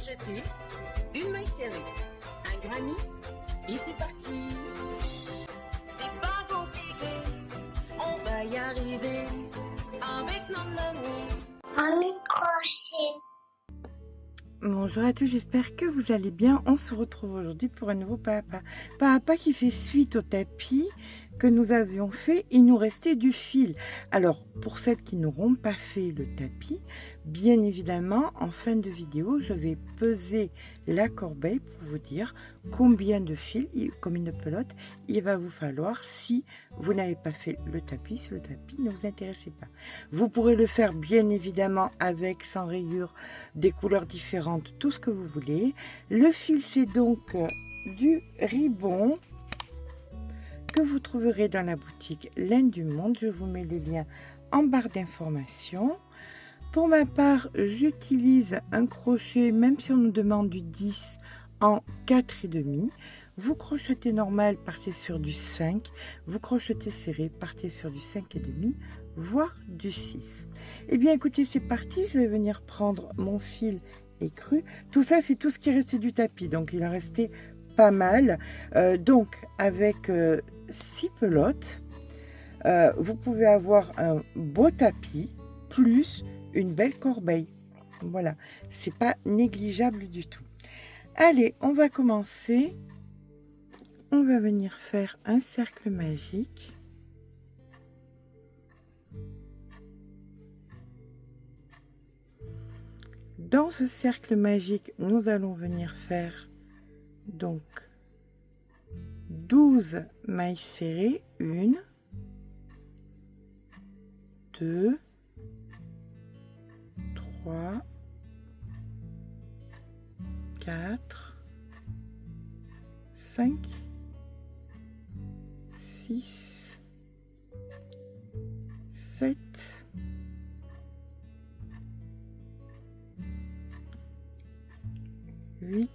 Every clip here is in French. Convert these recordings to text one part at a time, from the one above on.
crocheter, une maille serrée, un granny et c'est parti. C'est pas compliqué, on va y arriver avec nos amis. Un microchet. Bonjour à tous, j'espère que vous allez bien. On se retrouve aujourd'hui pour un nouveau Papa qui fait suite au tapis que nous avions fait. Il nous restait du fil. Alors, pour celles qui n'auront pas fait le tapis, bien évidemment, en fin de vidéo, je vais peser la corbeille pour vous dire combien de fil, comme une pelote, il va vous falloir si vous n'avez pas fait le tapis, si le tapis ne vous intéressait pas. Vous pourrez le faire bien évidemment avec, sans rayures, des couleurs différentes, tout ce que vous voulez. Le fil, c'est donc du Ribon que vous trouverez dans la boutique Laine du Monde. Je vous mets le lien en barre d'informations. Pour ma part, j'utilise un crochet, même si on nous demande du 10 en 4,5. Vous crochetez normal, partez sur du 5. Vous crochetez serré, partez sur du 5,5, voire du 6. Eh bien, écoutez, c'est parti. Je vais venir prendre mon fil écru. Tout ça, c'est tout ce qui est resté du tapis. Donc, il en restait pas mal. Donc, avec 6 pelotes, vous pouvez avoir un beau tapis, plus une belle corbeille. Voilà, c'est pas négligeable du tout. Allez, on va commencer. On va venir faire un cercle magique. Dans ce cercle magique, nous allons venir faire donc 12 mailles serrées. 1, 2, 3, 4, 5, 6, 7, 8,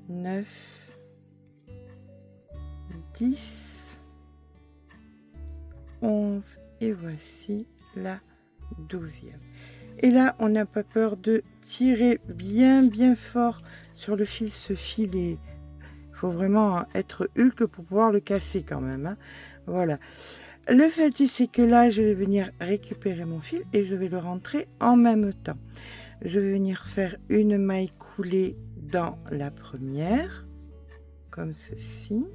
9, 10, 11 et voici la 12e. Et là, on n'a pas peur de tirer bien fort sur le fil. Ce fil est... Il faut vraiment être Hulk pour pouvoir le casser quand même, hein. Voilà. Le fait, c'est que là, je vais venir récupérer mon fil et je vais le rentrer en même temps. Je vais venir faire une maille coulée dans la première, comme ceci.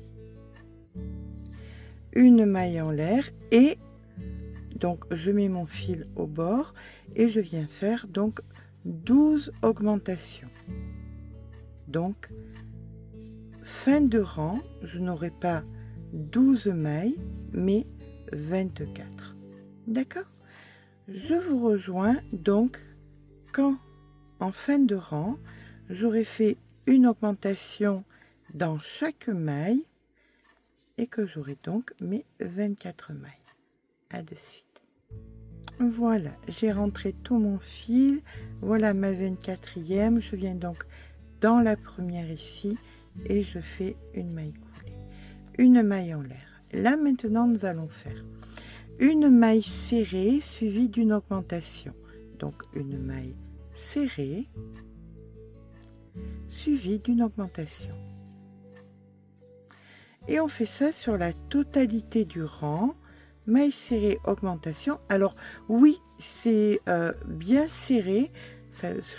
Une maille en l'air et donc je mets mon fil au bord et je viens faire donc 12 augmentations. Donc fin de rang, je n'aurai pas 12 mailles mais 24. D'accord? Je vous rejoins donc quand en fin de rang, j'aurai fait une augmentation dans chaque maille et que j'aurai donc mes 24 mailles. À de suite. Voilà, j'ai rentré tout mon fil. Voilà ma 24e. Je viens donc dans la première ici et je fais une maille coulée. Une maille en l'air. Là maintenant, nous allons faire une maille serrée suivie d'une augmentation. Donc une maille serrée suivie d'une augmentation. Et on fait ça sur la totalité du rang. Maille serrée, augmentation. Alors oui, c'est bien serré,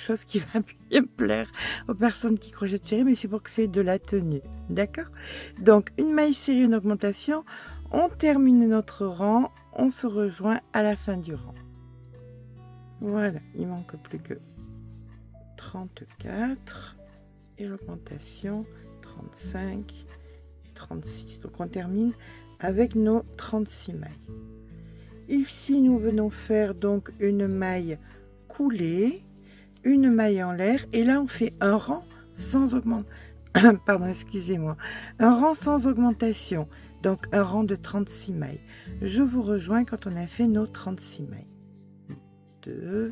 chose qui va bien plaire aux personnes qui crochetent serré, mais c'est pour que c'est de la tenue, d'accord? Donc une maille serrée, une augmentation, on termine notre rang, on se rejoint à la fin du rang. Voilà, il manque plus que 34 et l'augmentation 35 et 36. Donc on termine avec nos 36 mailles. Ici, nous venons faire donc une maille coulée, une maille en l'air, et là, on fait un rang sans augmentation. Pardon, excusez-moi. Un rang sans augmentation, donc un rang de 36 mailles. Je vous rejoins quand on a fait nos 36 mailles. 2,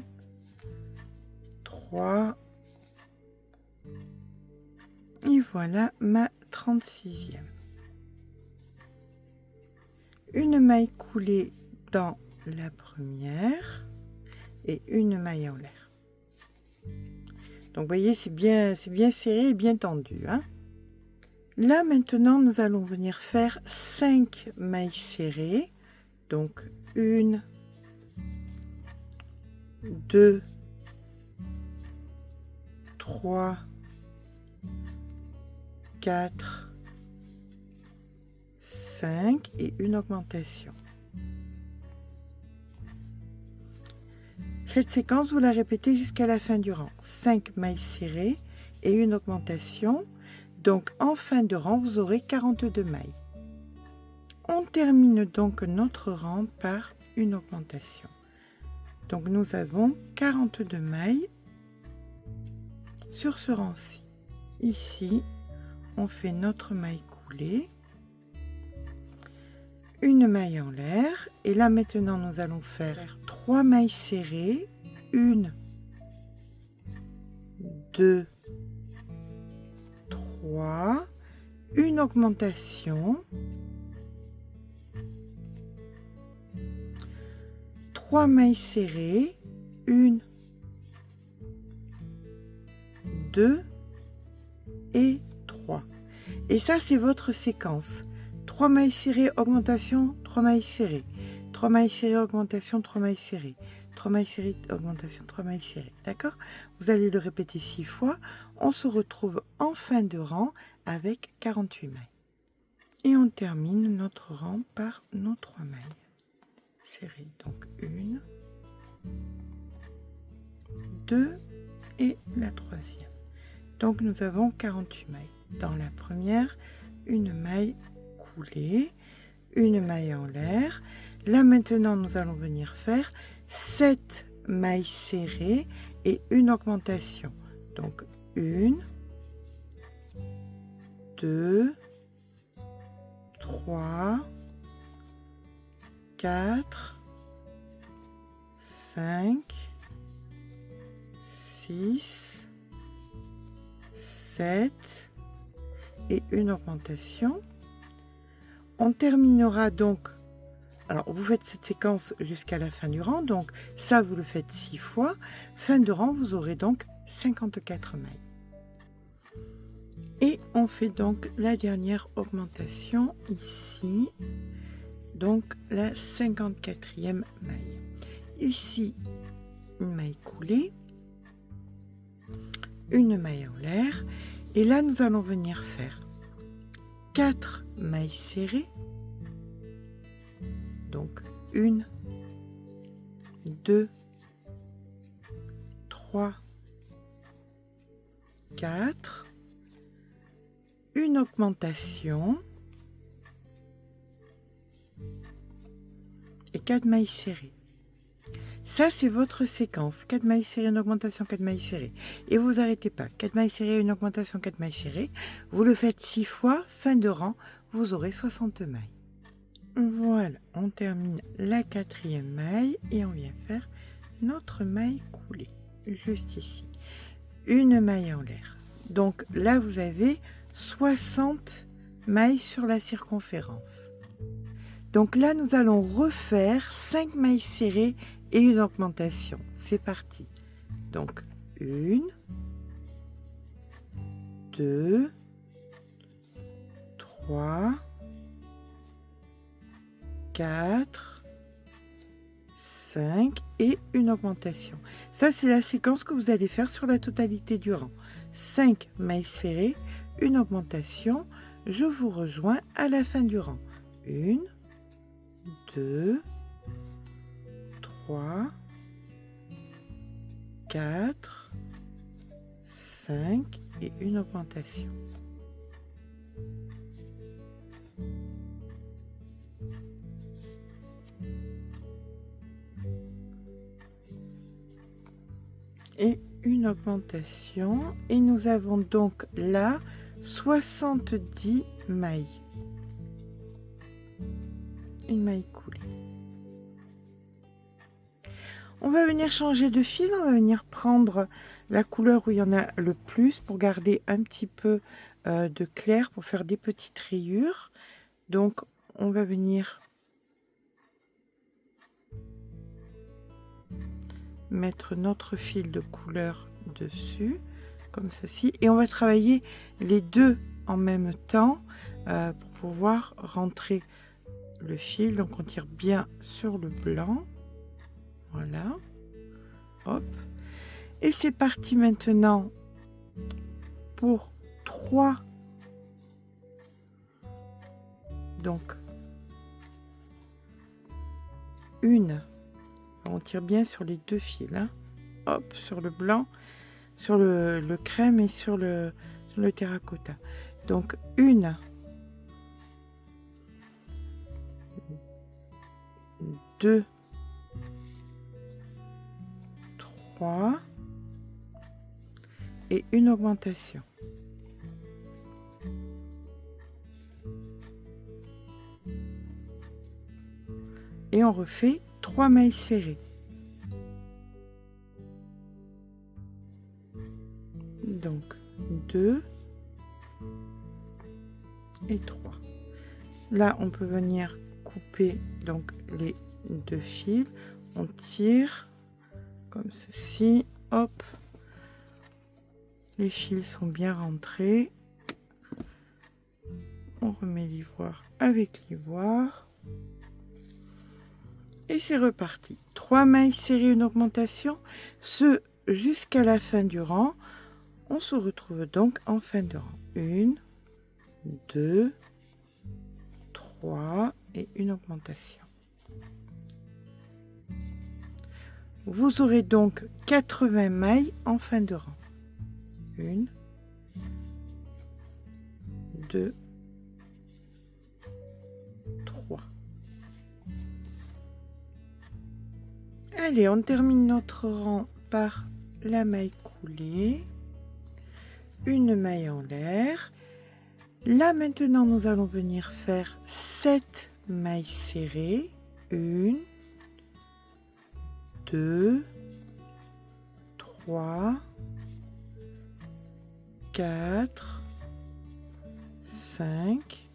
3, et voilà ma 36e. Une maille coulée dans la première et une maille en l'air. Donc, vous voyez, c'est bien serré et bien tendu, hein. Là, maintenant, nous allons venir faire 5 mailles serrées. Donc, 1, 2, 3, 4, 5 et une augmentation. Cette séquence, vous la répétez jusqu'à la fin du rang. 5 mailles serrées et une augmentation. Donc, en fin de rang, vous aurez 42 mailles. On termine donc notre rang par une augmentation. Donc, nous avons 42 mailles sur ce rang-ci. Ici, on fait notre maille coulée, une maille en l'air, et là maintenant nous allons faire 3 mailles serrées, 1, 2, 3, une augmentation, 3 mailles serrées, 1, 2 et 3. Et ça, c'est votre séquence. 3 mailles serrées, augmentation, 3 mailles serrées. 3 mailles serrées, augmentation, 3 mailles serrées. 3 mailles serrées, augmentation, 3 mailles serrées. D'accord? Vous allez le répéter 6 fois. On se retrouve en fin de rang avec 48 mailles. Et on termine notre rang par nos 3 mailles serrées. Donc 1, 2 et la troisième. Donc nous avons 48 mailles. Dans la première, une maille coulée, une maille en l'air. Là maintenant, nous allons venir faire 7 mailles serrées et une augmentation. Donc 1, 2, 3, 4, 5, 6, 7 et une augmentation. On terminera donc, alors vous faites cette séquence jusqu'à la fin du rang, donc ça vous le faites 6 fois. Fin de rang, vous aurez donc 54 mailles. Et on fait donc la dernière augmentation ici, donc la 54e maille. Ici, une maille coulée, une maille en l'air, et là nous allons venir faire 4 mailles serrées, donc 1, 2, 3, 4, une augmentation et 4 mailles serrées. Ça, c'est votre séquence. 4 mailles serrées, une augmentation, 4 mailles serrées. Et vous n'arrêtez pas. 4 mailles serrées, une augmentation, 4 mailles serrées. Vous le faites 6 fois. Fin de rang, vous aurez 60 mailles. Voilà, on termine la 4e maille et on vient faire notre maille coulée. Juste ici. Une maille en l'air. Donc là, vous avez 60 mailles sur la circonférence. Donc là, nous allons refaire 5 mailles serrées et une augmentation. C'est parti. Donc 1, 2, 3, 4, 5 et une augmentation. Ça, c'est la séquence que vous allez faire sur la totalité du rang. 5 mailles serrées, une augmentation. Je vous rejoins à la fin du rang. 1, 2, 3, 4, 5 et une augmentation. Et une augmentation. Et nous avons donc là 70 mailles. Une maille coulée. On va venir changer de fil, on va venir prendre la couleur où il y en a le plus pour garder un petit peu de clair, pour faire des petites rayures. Donc on va venir mettre notre fil de couleur dessus. comme ceci. Et on va travailler les deux en même temps pour pouvoir rentrer le fil. Donc on tire bien sur le blanc. Voilà. Hop. Et c'est parti maintenant pour 3. Donc une. On tire bien sur les deux fils. Hein. Hop, sur le blanc, sur le crème et sur le terracotta. Donc une, 2, 3 et une augmentation. Et on refait 3 mailles serrées. Donc 2 et 3. Là, on peut venir couper donc les deux fils. On tire comme ceci. Hop. Les fils sont bien rentrés. On remet l'ivoire avec l'ivoire. Et c'est reparti. 3 mailles serrées, une augmentation. Ce jusqu'à la fin du rang. On se retrouve donc en fin de rang. 1, 2, 3 et une augmentation. Vous aurez donc 80 mailles en fin de rang. 1, 2, 3. Allez, on termine notre rang par la maille coulée. Une maille en l'air. Là maintenant nous allons venir faire 7 mailles serrées. 1, 2, 3, 4, 5,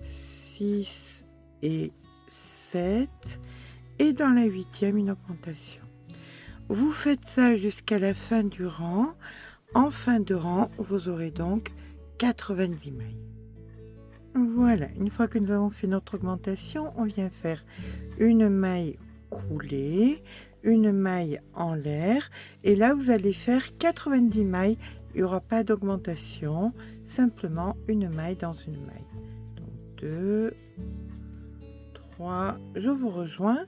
6 et 7. Et dans la 8e, une augmentation. Vous faites ça jusqu'à la fin du rang. En fin de rang, vous aurez donc 90 mailles. Voilà, une fois que nous avons fait notre augmentation, on vient faire une maille coulée, une maille en l'air, et là vous allez faire 90 mailles. Il n'y aura pas d'augmentation, simplement une maille dans une maille. Donc 2, 3, je vous rejoins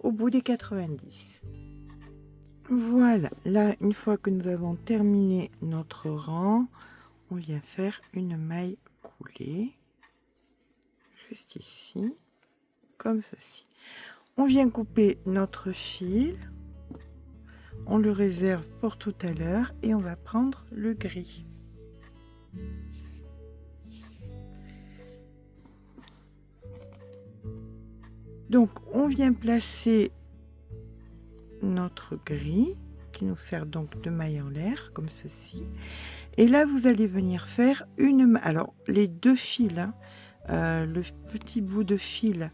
au bout des 90. Voilà, là, une fois que nous avons terminé notre rang, on vient faire une maille coulée, juste ici, comme ceci. On vient couper notre fil, on le réserve pour tout à l'heure et on va prendre le gris. Donc, on vient placer notre gris qui nous sert donc de maille en l'air comme ceci, et là vous allez venir faire une, alors les deux fils, hein, le petit bout de fil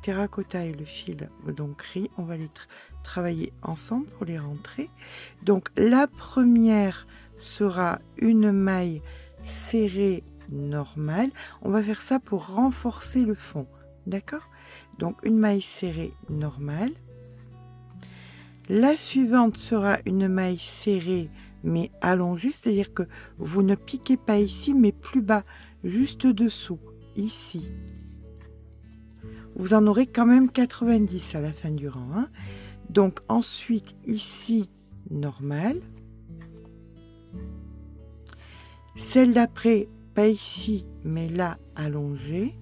terracotta et le fil donc gris, on va les travailler ensemble pour les rentrer. Donc la première sera une maille serrée normale, on va faire ça pour renforcer le fond, d'accord? Donc une maille serrée normale. La suivante sera une maille serrée mais allongée, c'est-à-dire que vous ne piquez pas ici mais plus bas, juste dessous, ici. Vous en aurez quand même 90 à la fin du rang. Hein. Donc ensuite ici, normal. Celle d'après, pas ici mais là, allongée.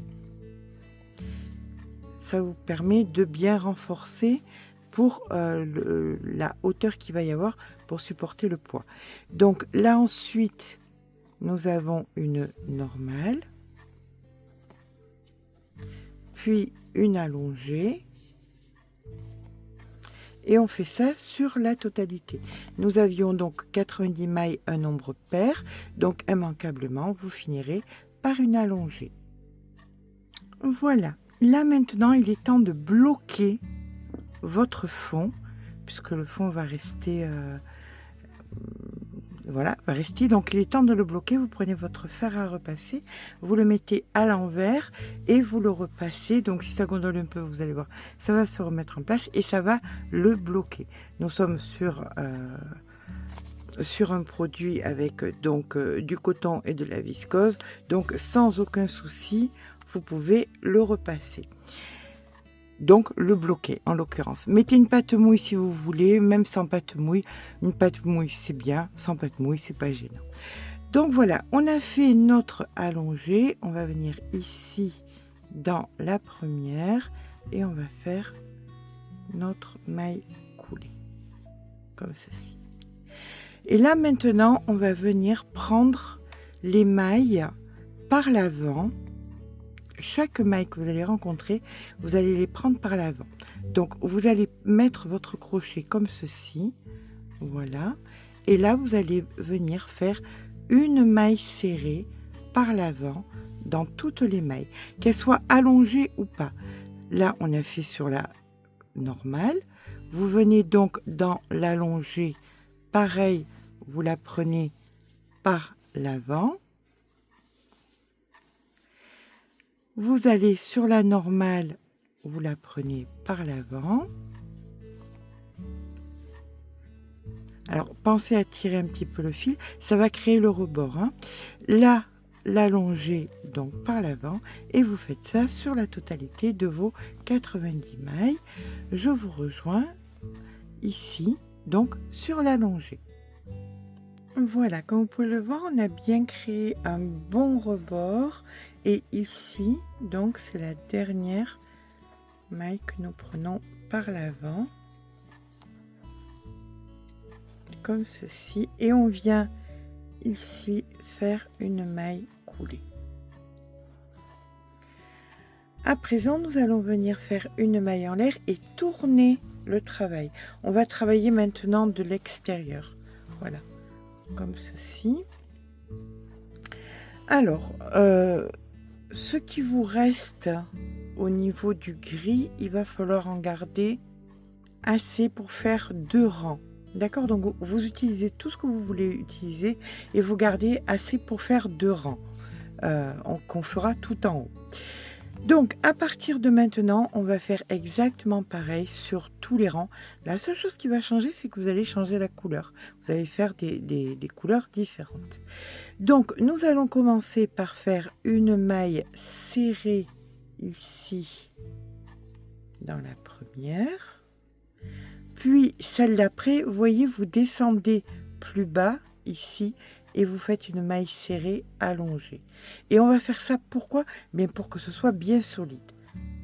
Ça vous permet de bien renforcer pour la hauteur qu'il va y avoir pour supporter le poids. Donc là ensuite, nous avons une normale, puis une allongée, et on fait ça sur la totalité. Nous avions donc 90 mailles, un nombre pair, donc immanquablement, vous finirez par une allongée. Voilà. Là maintenant, il est temps de bloquer votre fond, puisque le fond va rester Voilà, va rester. Donc il est temps de le bloquer. Vous prenez votre fer à repasser, vous le mettez à l'envers et vous le repassez. Donc si ça gondole un peu, vous allez voir, ça va se remettre en place et ça va le bloquer. Nous sommes sur un produit avec donc du coton et de la viscose, donc sans aucun souci, vous pouvez le repasser. Donc le bloquer en l'occurrence. Mettez une pâte mouille si vous voulez, même sans pâte mouille. Une pâte mouille c'est bien, sans pâte mouille c'est pas gênant. Donc voilà, on a fait notre allongé. On va venir ici dans la première et on va faire notre maille coulée comme ceci. Et là maintenant on va venir prendre les mailles par l'avant. Chaque maille que vous allez rencontrer, vous allez les prendre par l'avant. Donc vous allez mettre votre crochet comme ceci, voilà, et là vous allez venir faire une maille serrée par l'avant dans toutes les mailles, qu'elles soient allongées ou pas. Là on a fait sur la normale, vous venez donc dans l'allongée, pareil, vous la prenez par l'avant. Vous allez sur la normale, vous la prenez par l'avant. Alors, pensez à tirer un petit peu le fil, ça va créer le rebord. Hein. Là, l'allonger donc par l'avant et vous faites ça sur la totalité de vos 90 mailles. Je vous rejoins ici, donc sur l'allongée. Voilà, comme vous pouvez le voir, on a bien créé un bon rebord. Et ici, donc, c'est la dernière maille que nous prenons par l'avant. Comme ceci. Et on vient ici faire une maille coulée. À présent, nous allons venir faire une maille en l'air et tourner le travail. On va travailler maintenant de l'extérieur. Voilà, comme ceci. Alors, ce qui vous reste au niveau du gris, il va falloir en garder assez pour faire 2 rangs. D'accord? Donc vous utilisez tout ce que vous voulez utiliser et vous gardez assez pour faire 2 rangs qu'on fera tout en haut. Donc à partir de maintenant, on va faire exactement pareil sur tous les rangs. La seule chose qui va changer, c'est que vous allez changer la couleur. Vous allez faire des couleurs différentes. Donc nous allons commencer par faire une maille serrée ici dans la première. Puis celle d'après, vous voyez, vous descendez plus bas ici et vous faites une maille serrée allongée. Et on va faire ça pourquoi? Bien pour que ce soit bien solide.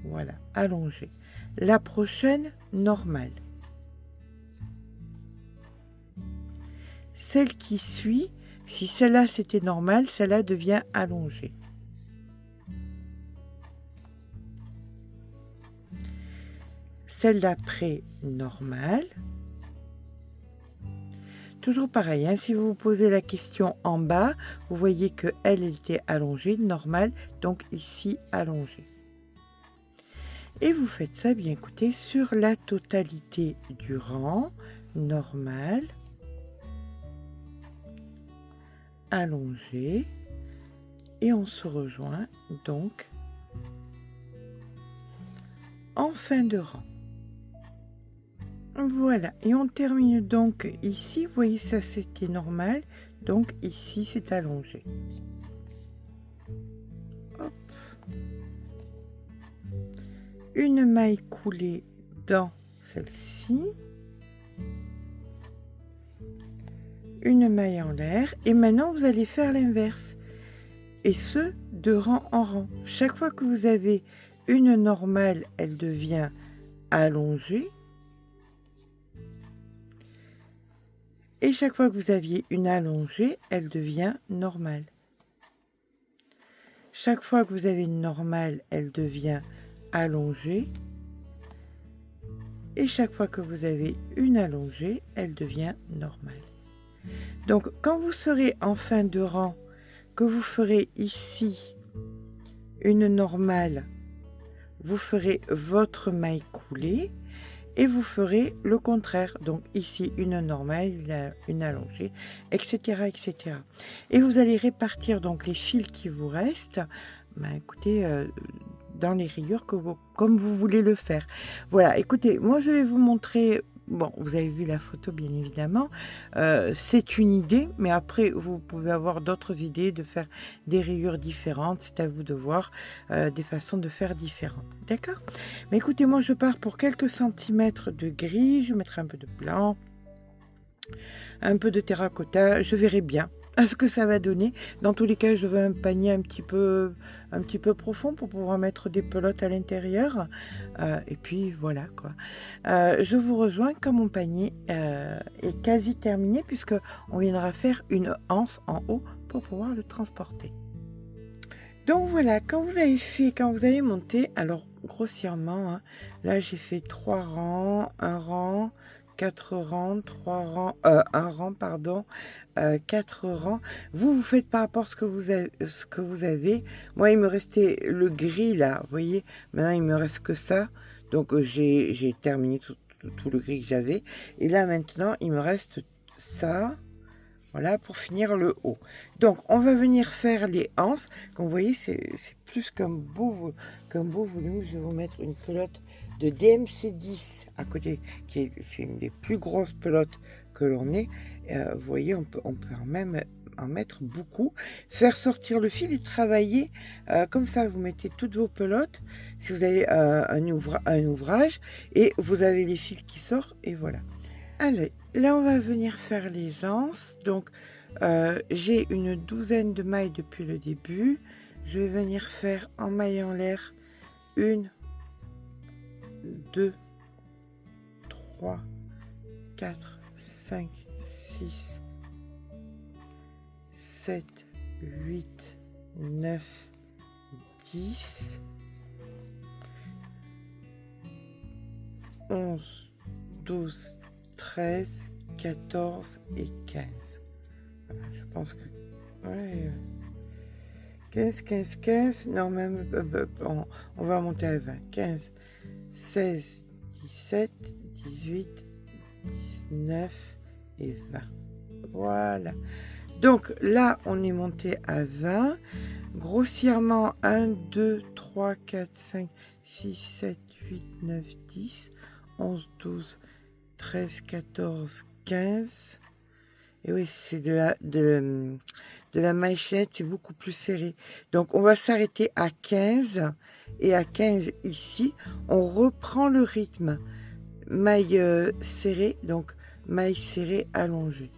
Voilà, allongée. La prochaine, normale. Celle qui suit, si celle-là c'était normale, celle-là devient allongée. Celle d'après, normale. Toujours pareil, hein, si vous vous posez la question en bas, vous voyez que elle était allongée, normale, donc ici allongée. Et vous faites ça, bien écoutez, sur la totalité du rang, normal, allongé, et on se rejoint donc en fin de rang. Voilà, et on termine donc ici, vous voyez ça c'était normal, donc ici c'est allongé. Hop. Une maille coulée dans celle-ci, une maille en l'air, et maintenant vous allez faire l'inverse, et ce de rang en rang. Chaque fois que vous avez une normale, elle devient allongée. Et chaque fois que vous aviez une allongée, elle devient normale. Chaque fois que vous avez une normale, elle devient allongée. Et chaque fois que vous avez une allongée, elle devient normale. Donc, quand vous serez en fin de rang, que vous ferez ici une normale, vous ferez votre maille coulée. et vous ferez le contraire. Donc ici une normale, une allongée, etc., etc. Et vous allez répartir donc les fils qui vous restent, ben, écoutez, dans les rayures comme vous voulez le faire. Voilà, écoutez, moi je vais vous montrer. Bon, vous avez vu la photo bien évidemment, c'est une idée, mais après vous pouvez avoir d'autres idées de faire des rayures différentes, c'est à vous de voir des façons de faire différentes, d'accord? Mais écoutez, moi je pars pour quelques centimètres de gris, je mettrai un peu de blanc, un peu de terracotta, je verrai bien à ce que ça va donner. Dans tous les cas, je veux un panier un petit peu profond pour pouvoir mettre des pelotes à l'intérieur. Et puis voilà quoi. Je vous rejoins quand mon panier est quasi terminé puisque on viendra faire une anse en haut pour pouvoir le transporter. Donc voilà, quand vous avez monté, alors grossièrement, hein, là j'ai fait 3 rangs, un rang, 4 rangs, 3 rangs, un rang, pardon, 4 rangs. Vous faites par rapport à ce que vous avez. Moi, il me restait le gris là, vous voyez. Maintenant, il me reste que ça. Donc, j'ai terminé tout le gris que j'avais. Et là, maintenant, il me reste ça. Voilà, pour finir le haut. Donc, on va venir faire les anses. Comme vous voyez, c'est plus qu'un beau volume. Je vais vous mettre une pelote de DMC10 à côté, c'est une des plus grosses pelotes que l'on ait. Vous voyez, on peut même en mettre beaucoup. Faire sortir le fil et travailler comme ça. Vous mettez toutes vos pelotes, si vous avez un ouvrage, et vous avez les fils qui sortent, et voilà. Allez, là on va venir faire les anses. Donc j'ai une douzaine de mailles depuis le début. Je vais venir faire en maille en l'air 1, 2, 3, 4, 5, 6, 7, 8, 9, 10, 11, 12, 13, 14 et 15. Voilà, je pense que... Ouais, 15, 15, 15. Non, même... on va monter à 20. 15, 16, 17, 18, 19 et 20. Voilà. Donc là, on est monté à 20. Grossièrement, 1, 2, 3, 4, 5, 6, 7, 8, 9, 10, 11, 12, 13, 14, 15. Et oui, c'est de la maillette, c'est beaucoup plus serré. Donc, on va s'arrêter à 15. Et à 15 ici, on reprend le rythme. Maille serrée, donc maille serrée allongée.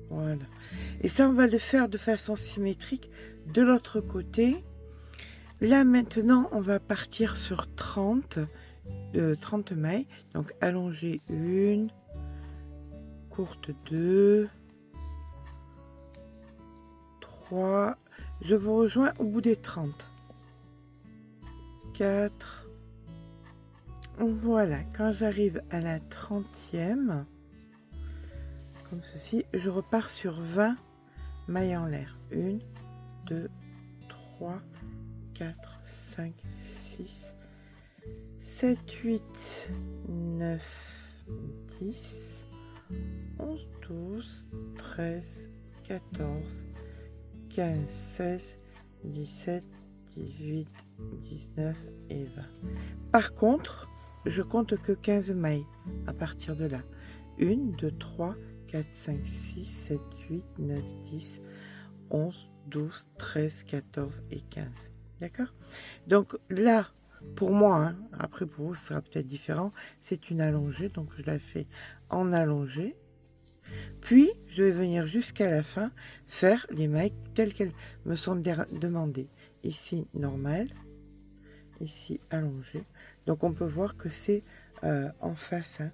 Voilà. Et ça, on va le faire de façon symétrique de l'autre côté. Là, maintenant, on va partir sur 30 mailles. Donc, allonger 1, courte 2, 3. Je vous rejoins au bout des 30. 4. Voilà, quand j'arrive à la 30e, comme ceci, je repars sur 20 mailles en l'air. 1, 2, 3, 4, 5, 6, 7, 8, 9, 10, 11, 12, 13, 14, 15, 16, 17, 18, 19 et 20. Par contre, je compte que 15 mailles à partir de là. 1, 2, 3, 4, 5, 6, 7, 8, 9, 10, 11, 12, 13, 14 et 15. D'accord? Donc là, pour moi, hein, après pour vous, ce sera peut-être différent, c'est une allongée, donc je la fais en allongée. Puis, je vais venir jusqu'à la fin faire les mailles telles qu'elles me sont demandées. Ici, normal. Ici, allongée. Donc, on peut voir que c'est en face. Hein.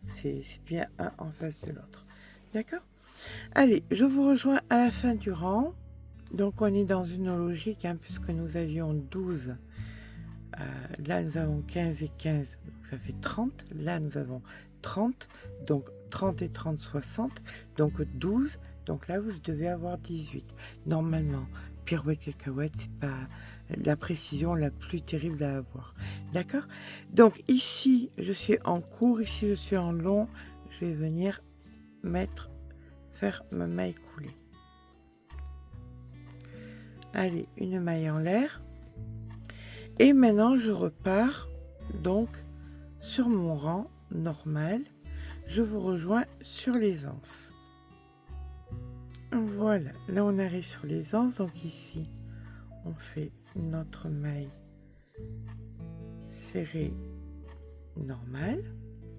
C'est bien un en face de l'autre. D'accord? Allez, je vous rejoins à la fin du rang. Donc, on est dans une logique, hein, puisque nous avions 12. Là, nous avons 15 et 15. Donc, ça fait 30. Là, nous avons 30. Donc, 30 et 30, 60. Donc, 12. Donc là, vous devez avoir 18. Normalement, pirouette cacahuète, c'est pas la précision la plus terrible à avoir. D'accord? Donc ici, je suis en court, ici je suis en long, je vais venir faire ma maille coulée. Allez, une maille en l'air. Et maintenant, je repars donc sur mon rang normal. Je vous rejoins sur les anses. Voilà, là on arrive sur les anses. Donc ici, on fait notre maille serrée normale.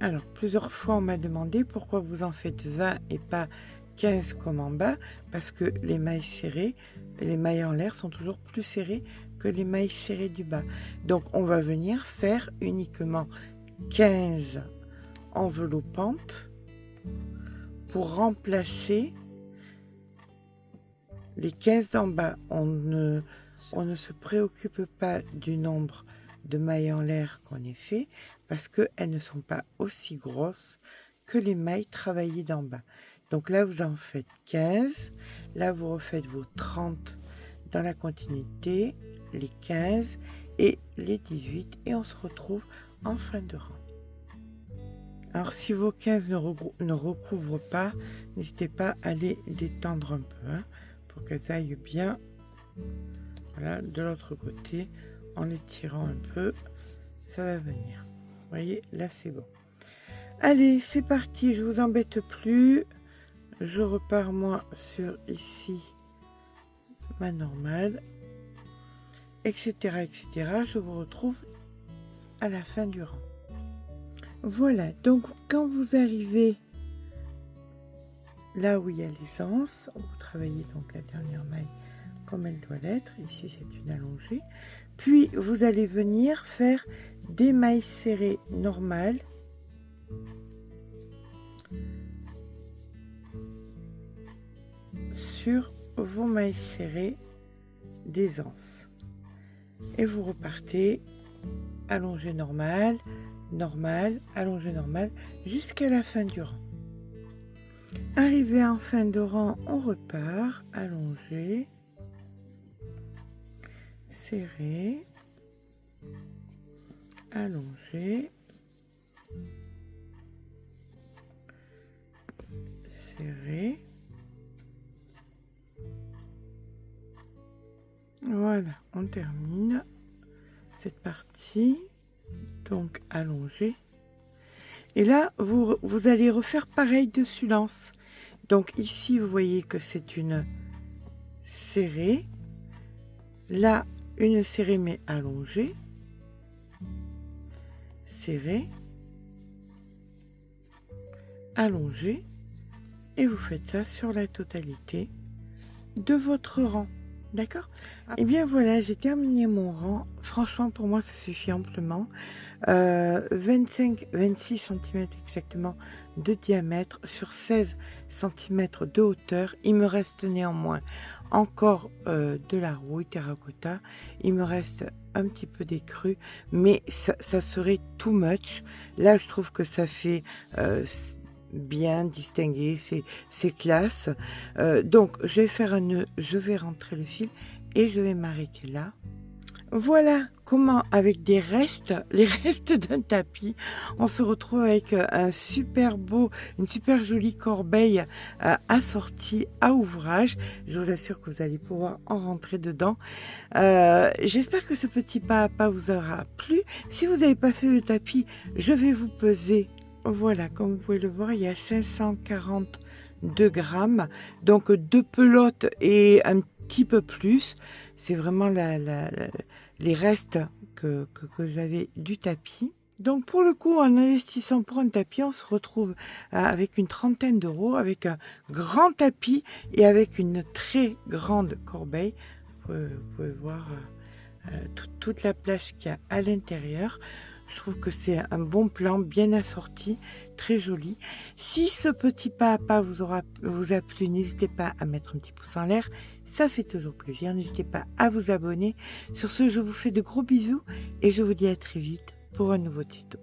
Alors, plusieurs fois, on m'a demandé pourquoi vous en faites 20 et pas 15 comme en bas. Parce que les mailles serrées, les mailles en l'air sont toujours plus serrées que les mailles serrées du bas. Donc, on va venir faire uniquement 15 enveloppantes pour remplacer les 15 d'en bas. On ne se préoccupe pas du nombre de mailles en l'air qu'on ait fait parce qu'elles ne sont pas aussi grosses que les mailles travaillées d'en bas. Donc là, vous en faites 15. Là, vous refaites vos 30 dans la continuité, les 15 et les 18. Et on se retrouve en fin de rang. Alors, si vos 15 ne recouvrent pas, n'hésitez pas à les détendre un peu pour qu'elles aillent bien. Voilà, de l'autre côté, en les tirant un peu, ça va venir. Vous voyez, là, c'est bon. Allez, c'est parti, je vous embête plus. Je repars, moi, sur ici, ma normale, etc., etc. Je vous retrouve à la fin du rang. Voilà, donc quand vous arrivez là où il y a les anses, vous travaillez donc la dernière maille comme elle doit l'être. Ici, c'est une allongée. Puis, vous allez venir faire des mailles serrées normales. Sur vos mailles serrées des anses. Et vous repartez allongée normale, normale, allongée normale, jusqu'à la fin du rang. Arrivé en fin de rang, on repart, allongée, serré, allongé, serré. Voilà, on termine cette partie, donc allongée. Et là, vous allez refaire pareil dessus l'anse. Donc ici, vous voyez que c'est une serrée. Là, une serrée mais allongée. Serrée. Allongée. Et vous faites ça sur la totalité de votre rang. D'accord? Et bien voilà, j'ai terminé mon rang. Franchement, pour moi, ça suffit amplement. 26 cm exactement de diamètre sur 16 cm de hauteur. Il me reste néanmoins encore de la rouille terracotta. Il me reste un petit peu d'écru, mais ça serait too much. Là, je trouve que ça fait bien distingué, c'est classe. Donc, je vais faire un nœud, je vais rentrer le fil et je vais m'arrêter là. Voilà comment, avec les restes d'un tapis, on se retrouve avec une super jolie corbeille assortie à ouvrage. Je vous assure que vous allez pouvoir en rentrer dedans. J'espère que ce petit pas à pas vous aura plu. Si vous n'avez pas fait le tapis, je vais vous peser. Voilà, comme vous pouvez le voir, il y a 542 grammes. Donc 2 pelotes et un petit peu plus. C'est vraiment les restes que j'avais du tapis. Donc pour le coup, en investissant pour un tapis, on se retrouve avec une trentaine d'euros, avec un grand tapis et avec une très grande corbeille. Vous pouvez voir toute la plage qu'il y a à l'intérieur. Je trouve que c'est un bon plan, bien assorti, très joli. Si ce petit pas à pas vous a plu, n'hésitez pas à mettre un petit pouce en l'air. Ça fait toujours plaisir. N'hésitez pas à vous abonner. Sur ce, je vous fais de gros bisous et je vous dis à très vite pour un nouveau tuto.